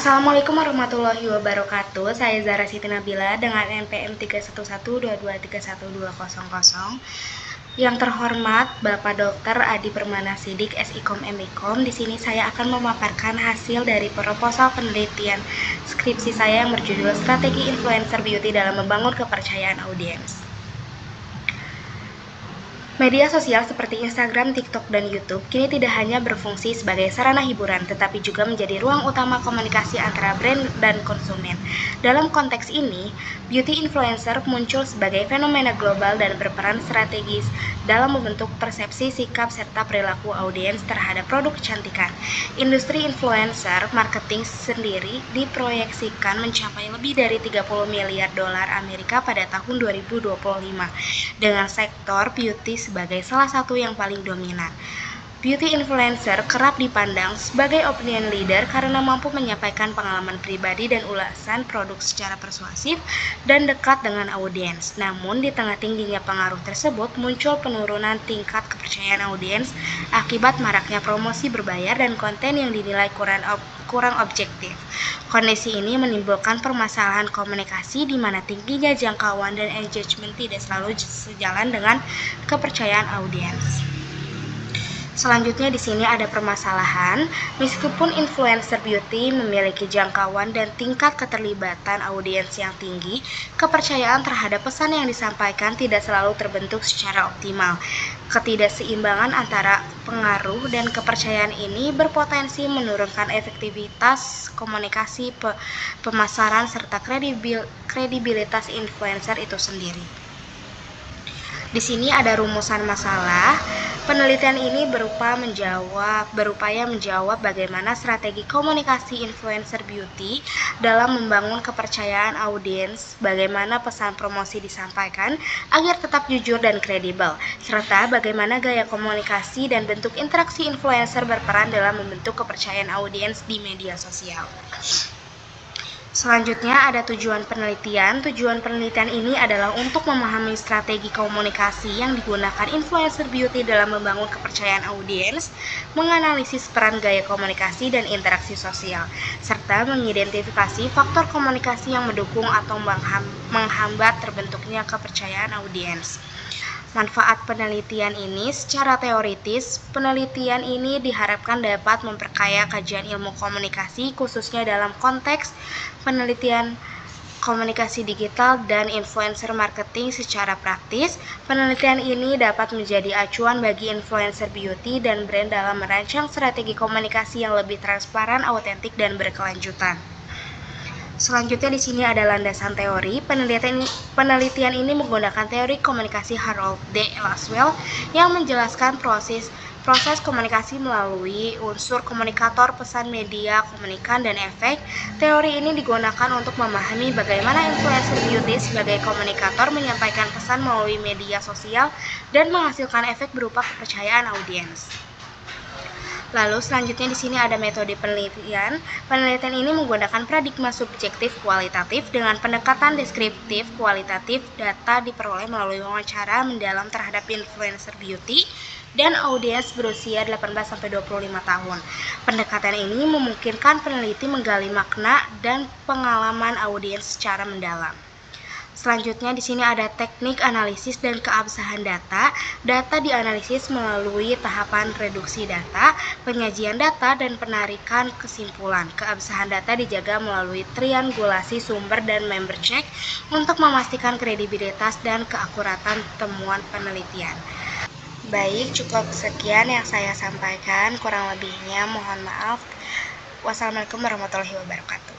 Assalamualaikum warahmatullahi wabarakatuh. Saya Zara Siti Nabila dengan NPM 31122312000. Yang terhormat Bapak Dr. Adi Permana Sidik, SIKOM MIKOM. Di sini saya akan memaparkan hasil dari proposal penelitian skripsi saya yang berjudul Strategi Influencer Beauty dalam Membangun Kepercayaan Audiens. Media sosial seperti Instagram, TikTok, dan YouTube kini tidak hanya berfungsi sebagai sarana hiburan, tetapi juga menjadi ruang utama komunikasi antara brand dan konsumen. Dalam konteks ini, beauty influencer muncul sebagai fenomena global dan berperan strategis dalam membentuk persepsi, sikap, serta perilaku audiens terhadap produk kecantikan. Industri influencer marketing sendiri diproyeksikan mencapai lebih dari 30 miliar dolar Amerika pada tahun 2025, dengan sektor beauty sebagai salah satu yang paling dominan. Beauty influencer kerap dipandang sebagai opinion leader karena mampu menyampaikan pengalaman pribadi dan ulasan produk secara persuasif dan dekat dengan audiens. Namun, di tengah tingginya pengaruh tersebut, muncul penurunan tingkat kepercayaan audiens akibat maraknya promosi berbayar dan konten yang dinilai kurang objektif. Kondisi ini menimbulkan permasalahan komunikasi di mana tingginya jangkauan dan engagement tidak selalu sejalan dengan kepercayaan audiens. Selanjutnya di sini ada permasalahan, meskipun influencer beauty memiliki jangkauan dan tingkat keterlibatan audiens yang tinggi, kepercayaan terhadap pesan yang disampaikan tidak selalu terbentuk secara optimal. Ketidakseimbangan antara pengaruh dan kepercayaan ini berpotensi menurunkan efektivitas komunikasi, pemasaran, serta kredibilitas influencer itu sendiri. Di sini ada rumusan masalah. Penelitian ini berupaya menjawab bagaimana strategi komunikasi influencer beauty dalam membangun kepercayaan audiens, bagaimana pesan promosi disampaikan agar tetap jujur dan kredibel, serta bagaimana gaya komunikasi dan bentuk interaksi influencer berperan dalam membentuk kepercayaan audiens di media sosial. Selanjutnya ada tujuan penelitian. Tujuan penelitian ini adalah untuk memahami strategi komunikasi yang digunakan influencer beauty dalam membangun kepercayaan audiens, menganalisis peran gaya komunikasi dan interaksi sosial, serta mengidentifikasi faktor komunikasi yang mendukung atau menghambat terbentuknya kepercayaan audiens. Manfaat penelitian ini secara teoritis, penelitian ini diharapkan dapat memperkaya kajian ilmu komunikasi khususnya dalam konteks penelitian komunikasi digital dan influencer marketing. Secara praktis, penelitian ini dapat menjadi acuan bagi influencer beauty dan brand dalam merancang strategi komunikasi yang lebih transparan, autentik, dan berkelanjutan. Selanjutnya di sini ada landasan teori. Penelitian ini menggunakan teori komunikasi Harold D. Laswell yang menjelaskan proses komunikasi melalui unsur komunikator, pesan, media, komunikan, dan efek. Teori ini digunakan untuk memahami bagaimana influencer beauty sebagai komunikator menyampaikan pesan melalui media sosial dan menghasilkan efek berupa kepercayaan audiens. Lalu selanjutnya di sini ada metode penelitian. Penelitian ini menggunakan paradigma subjektif kualitatif dengan pendekatan deskriptif kualitatif. Data diperoleh melalui wawancara mendalam terhadap influencer beauty dan audiens berusia 18-25 tahun. Pendekatan ini memungkinkan peneliti menggali makna dan pengalaman audiens secara mendalam. Selanjutnya di sini ada teknik analisis dan keabsahan data. Data dianalisis melalui tahapan reduksi data, penyajian data, dan penarikan kesimpulan. Keabsahan data dijaga melalui triangulasi sumber dan member check untuk memastikan kredibilitas dan keakuratan temuan penelitian. Baik, cukup sekian yang saya sampaikan. Kurang lebihnya mohon maaf. Wassalamualaikum warahmatullahi wabarakatuh.